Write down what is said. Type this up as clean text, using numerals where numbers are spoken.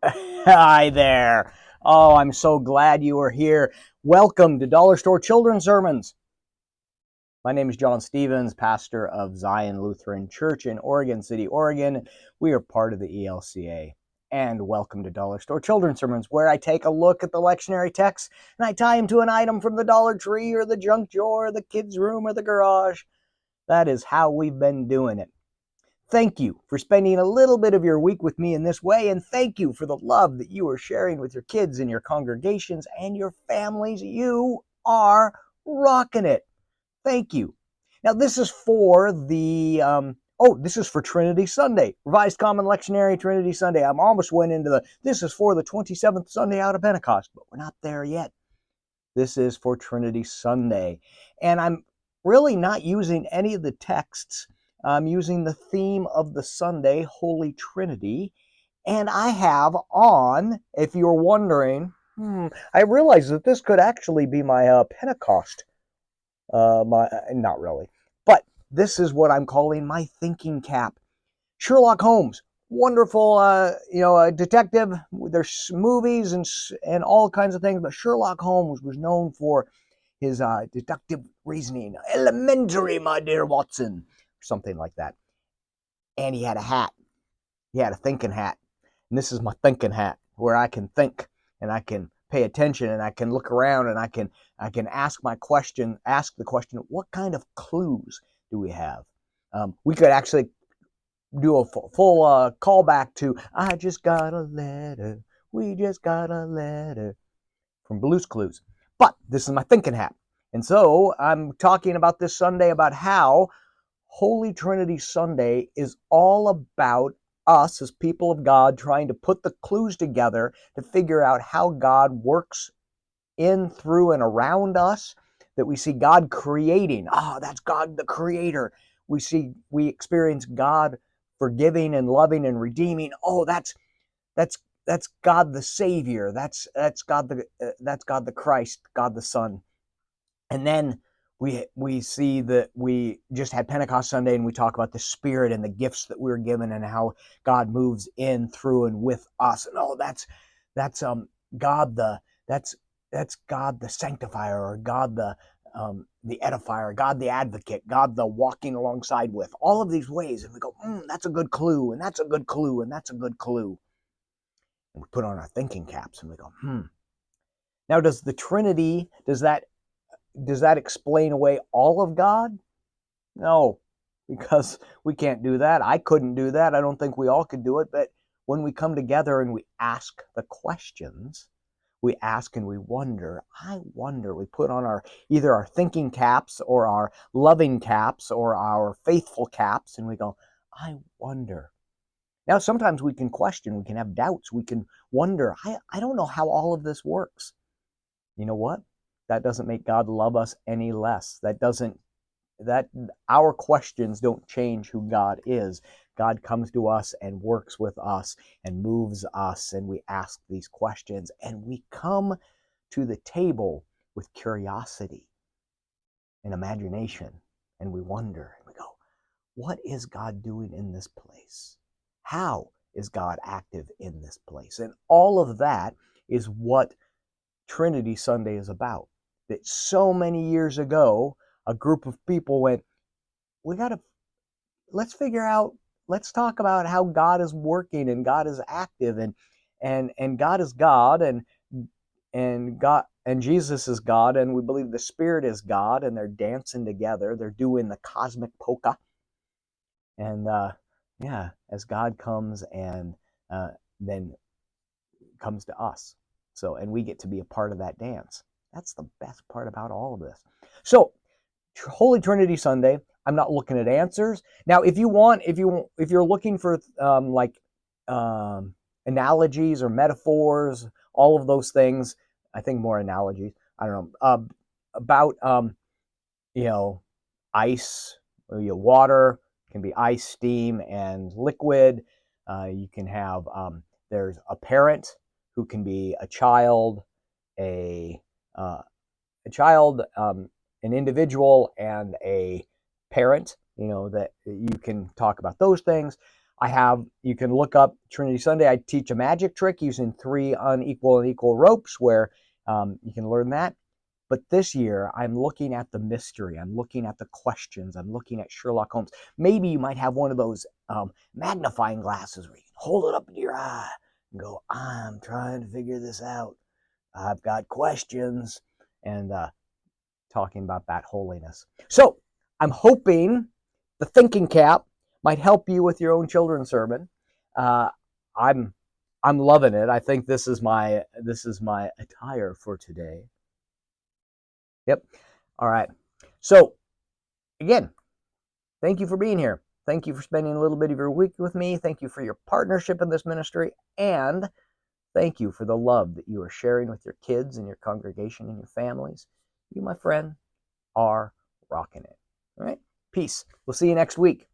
Hi there. Oh, I'm so glad you are here. Welcome to Dollar Store Children's Sermons. My name is John Stevens, pastor of Zion Lutheran Church in Oregon City, Oregon. We are part of the ELCA. And welcome to Dollar Store Children's Sermons, where I take a look at the lectionary text and I tie them to an item from the Dollar Tree or the junk drawer or the kids' room or the garage. That is how we've been doing it. Thank you for spending a little bit of your week with me in this way, and thank you for the love that you are sharing with your kids and your congregations and your families. You are rocking it. Thank you. Now, this is for this is for Trinity Sunday, Revised Common Lectionary Trinity Sunday. I'm almost went into this is for the 27th Sunday out of Pentecost, but we're not there yet. This is for Trinity Sunday, and I'm really not using any of the texts. I'm using the theme of the Sunday, Holy Trinity. And I have on, if you're wondering, I realize that this could actually be my Pentecost. Not really. But this is what I'm calling my thinking cap. Sherlock Holmes, wonderful, detective. There's movies and all kinds of things, but Sherlock Holmes was known for his deductive reasoning. Elementary, my dear Watson, something like that. And he had a hat. He had a thinking hat. And this is my thinking hat, where I can think and I can pay attention and I can look around and I can ask the question, what kind of clues do we have? We could actually do a full callback to I just got a letter, we just got a letter from Blue's Clues. But this is my thinking hat. And so I'm talking about this Sunday about how Holy Trinity Sunday is all about us as people of God trying to put the clues together to figure out how God works in, through, and around us, that we see God creating. That's God the Creator. We experience God forgiving and loving and redeeming. That's God the Savior. That's God the Christ, God the Son. And then we see that we just had Pentecost Sunday, and we talk about the Spirit and the gifts that we were given and how God moves in, through, and with us. And that's God that's God the Sanctifier, or God the edifier, God the Advocate, God the walking alongside with. All of these ways, and we go, that's a good clue, and that's a good clue, and that's a good clue. And we put on our thinking caps, and we go, Now, does the Trinity, does that explain away all of God? No, because we can't do that. I couldn't do that. I don't think we all could do it. But when we come together and we ask the questions, we ask and we wonder. I wonder. We put on either our thinking caps or our loving caps or our faithful caps, and we go, I wonder. Now, sometimes we can question. We can have doubts. We can wonder. I don't know how all of this works. You know what? That doesn't make God love us any less. That our questions don't change who God is. God comes to us and works with us and moves us, and we ask these questions, and we come to the table with curiosity and imagination, and we wonder, and we go, what is God doing in this place? How is God active in this place? And all of that is what Trinity Sunday is about. That so many years ago, a group of people went, let's talk about how God is working and God is active, and God is God, and God and Jesus is God, and we believe the Spirit is God, and they're dancing together. They're doing the cosmic polka. And as God comes and then comes to us. So, and we get to be a part of that dance. That's the best part about all of this. So, Holy Trinity Sunday, I'm not looking at answers. Now, if you're looking for analogies or metaphors, all of those things, I think more analogies. I don't know about ice, water can be ice, steam, and liquid. You can have there's a parent who can be a child, an individual, and a parent. That you can talk about those things. You can look up Trinity Sunday. I teach a magic trick using 3 unequal and equal ropes where you can learn that. But this year, I'm looking at the mystery. I'm looking at the questions. I'm looking at Sherlock Holmes. Maybe you might have one of those magnifying glasses where you can hold it up to your eye and go, I'm trying to figure this out. I've got questions, and talking about that holiness. So I'm hoping the thinking cap might help you with your own children's sermon. I'm loving it. I think this is my attire for today. Yep. All right. So again, thank you for being here. Thank you for spending a little bit of your week with me. Thank you for your partnership in this ministry. And thank you for the love that you are sharing with your kids and your congregation and your families. You, my friend, are rocking it. All right. Peace. We'll see you next week.